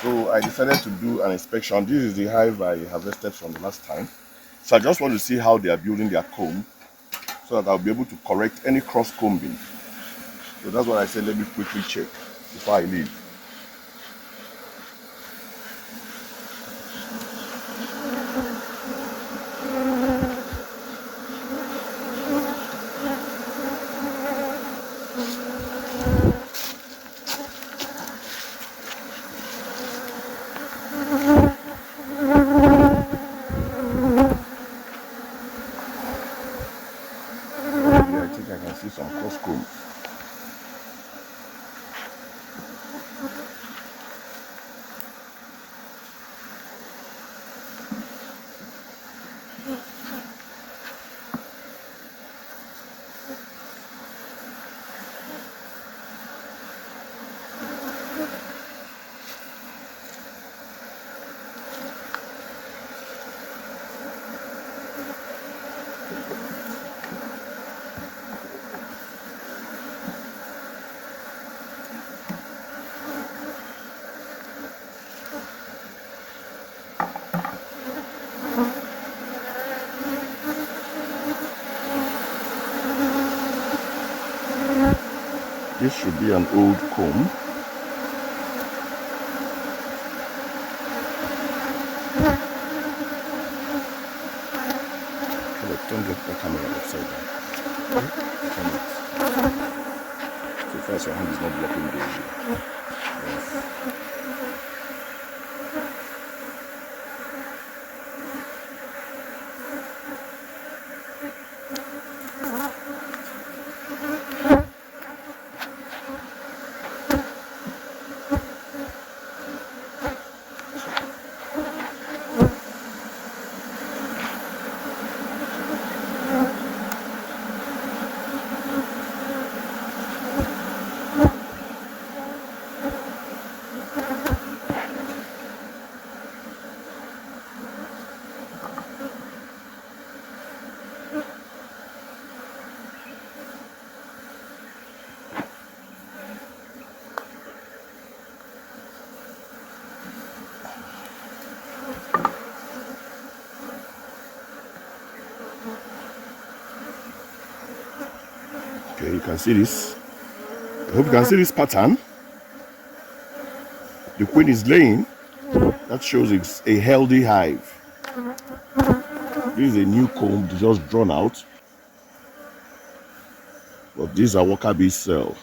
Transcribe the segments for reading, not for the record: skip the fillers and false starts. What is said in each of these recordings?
So I decided to do an inspection. This is the hive I harvested from the last time. So I just want to see how they are building their comb so that I'll be able to correct any cross combing. So that's what I said, let me quickly check before I leave. I think I can see some cross comb. This should be an old comb. Don't get the camera upside down. Turn it. So first your hand is not blocking the view. Yes. Okay, you can see this. I hope you can see this pattern. The queen is laying. That shows it's a healthy hive. This is a new comb just drawn out. But these are worker bee cell.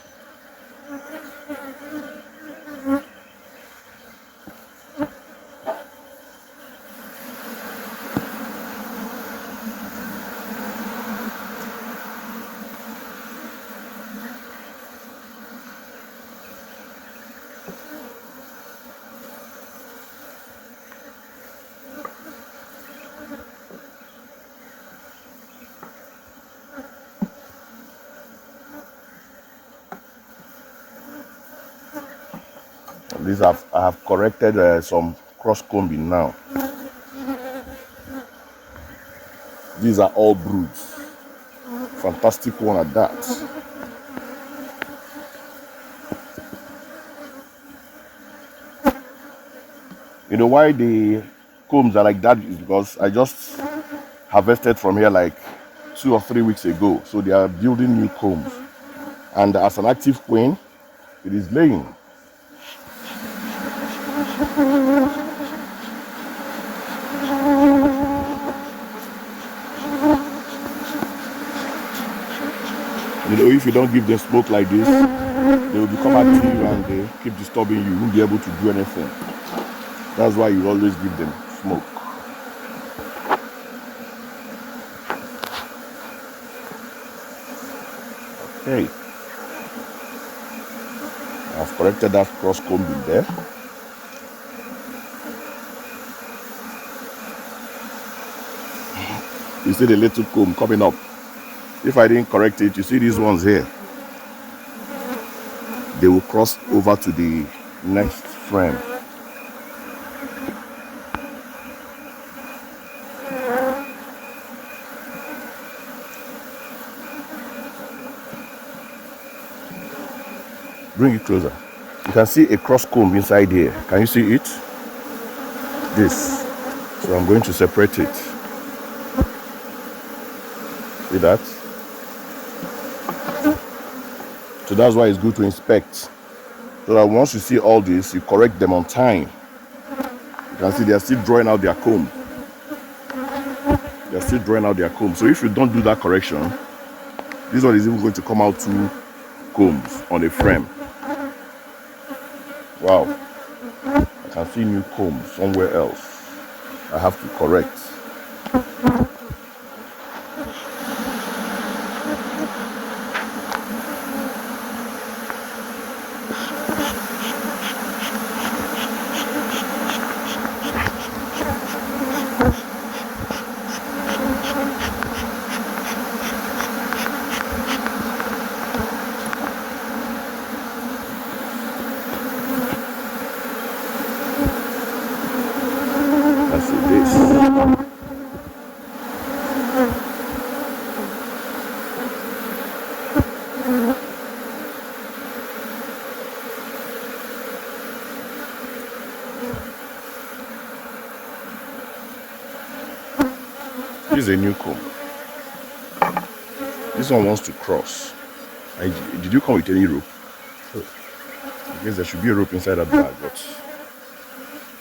These I have corrected some cross combing now. These are all broods. Fantastic one at that. You know why the combs are like that is because I just harvested from here like 2 or 3 weeks ago. So they are building new combs. And as an active queen, it is laying. You know, if you don't give them smoke like this, they will come at you and they keep disturbing you. You won't be able to do anything. That's why you always give them smoke. Okay. I've corrected that cross combing there. You see the little comb coming up. If I didn't correct it, you see these ones here. They will cross over to the next frame. Bring it closer. You can see a cross comb inside here. Can you see it? This. So I'm going to separate it. See that? So that's why it's good to inspect. So that once you see all this, you correct them on time. You can see they're still drawing out their comb. They're still drawing out their comb. So if you don't do that correction, this one is even going to come out 2 combs on a frame. Wow. I can see new comb somewhere else. I have to correct. Let's see this. This is a new comb. This one wants to cross. Did you come with any rope? Oh, I guess there should be a rope inside that bag, but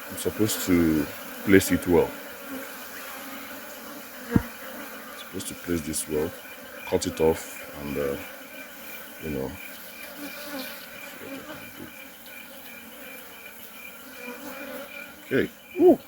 I'm supposed to place it well. I'm supposed to place this well, cut it off, and you know. Okay. Ooh.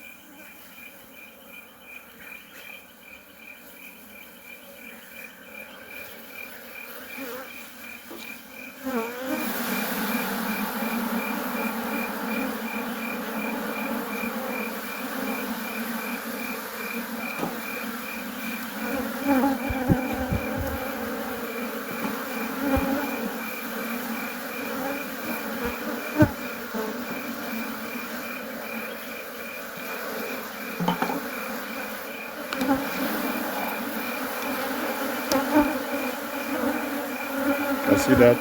I see that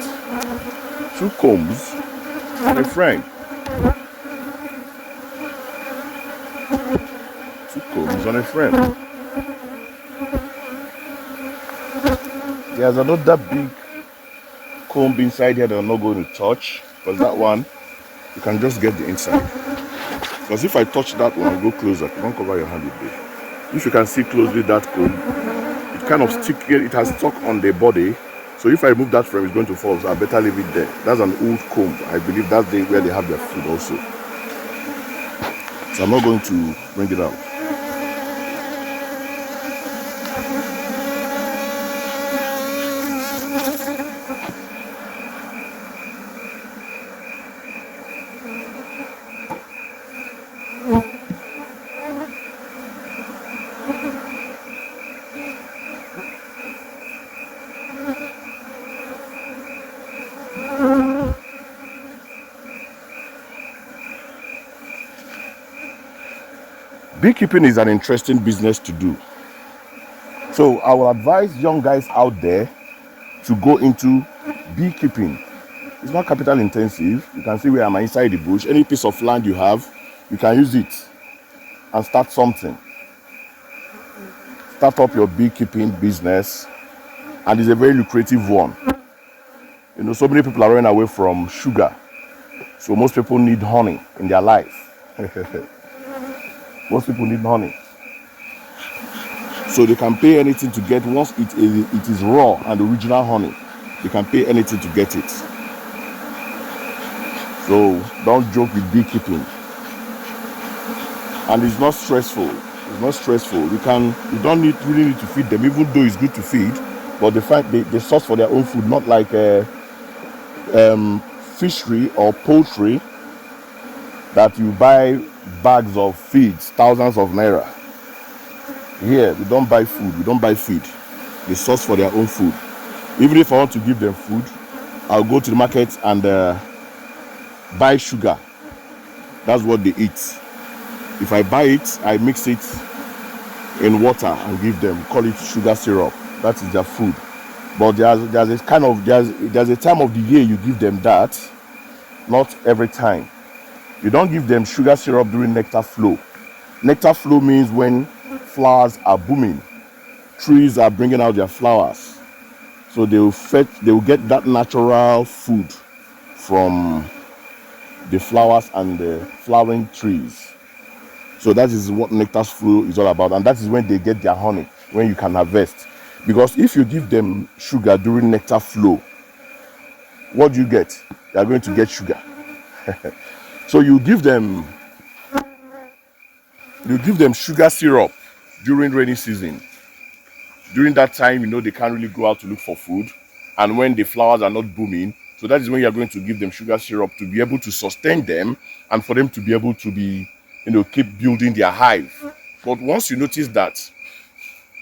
2 combs and a frame. 2 combs on a frame. There's another big comb inside here that I'm not going to touch, because that one you can just get the inside. Because if I touch that one, I'll go closer. Don't cover your hand with it. If you can see closely that comb, it kind of it has stuck on the body. So if I remove that frame, it's going to fall. So I better leave it there. That's an old comb. I believe that's where they have their food also. So I'm not going to bring it out. Beekeeping is an interesting business to do. So I will advise young guys out there to go into beekeeping. It's not capital intensive. You can see where I'm inside the bush. Any piece of land you have, you can use it and start something. Start up your beekeeping business, and it's a very lucrative one. You know, so many people are running away from sugar. So most people need honey in their life. Most people need honey. So they can pay anything to get, once it is raw and original honey, they can pay anything to get it. So don't joke with beekeeping. And it's not stressful. It's not stressful. You don't really need to feed them, even though it's good to feed, but they source for their own food, not like fishery or poultry that you buy bags of feeds, thousands of naira. Here, we don't buy food, we don't buy feed. They source for their own food. Even if I want to give them food, I'll go to the market and buy sugar. That's what they eat. If I buy it, I mix it in water and give them, call it sugar syrup. That is their food. But there's a time of the year you give them that, not every time. You don't give them sugar syrup during nectar flow. Nectar flow means when flowers are booming, trees are bringing out their flowers. So they will get that natural food from the flowers and the flowering trees. So that is what nectar flow is all about, and that is when they get their honey, when you can harvest. Because if you give them sugar during nectar flow, what do you get? They are going to get sugar. So you give them sugar syrup during rainy season. During that time, they can't really go out to look for food, and when the flowers are not booming, so that is when you are going to give them sugar syrup to be able to sustain them and for them to be able to be, keep building their hive. But once you notice that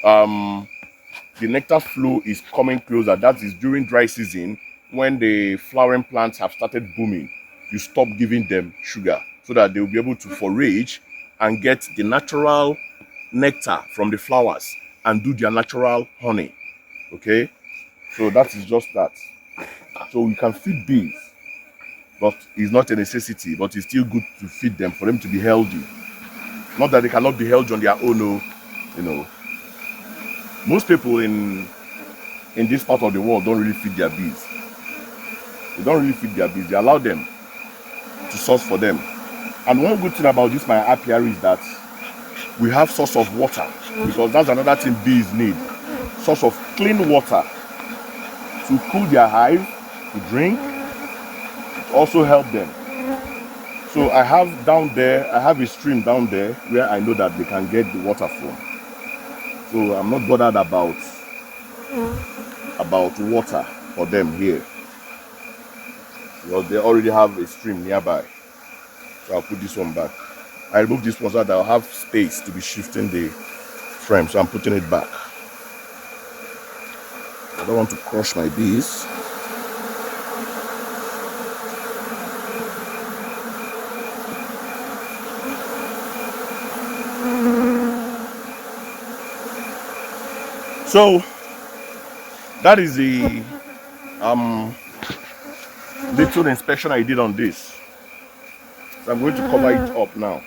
the nectar flow is coming closer, that is during dry season, when the flowering plants have started booming, you stop giving them sugar so that they will be able to forage and get the natural nectar from the flowers and do their natural honey. Okay, so that is just that. So we can feed bees, but it's not a necessity, but it's still good to feed them for them to be healthy. Not that they cannot be healthy on their own. No, most people in this part of the world don't really feed their bees. They don't really feed their bees. They allow them to source for them. And one good thing about this my apiary is that we have source of water, because that's another thing bees need. Source of clean water to cool their hive, to drink. It also help them. So I have a stream down there where I know that they can get the water from. So I'm not bothered about water for them here, because they already have a stream nearby. So I'll put this one back. I remove this one so that I'll have space to be shifting the frame. So I'm putting it back. I don't want to crush my bees. So that is the little inspection I did on this. So I'm going to cover it up now.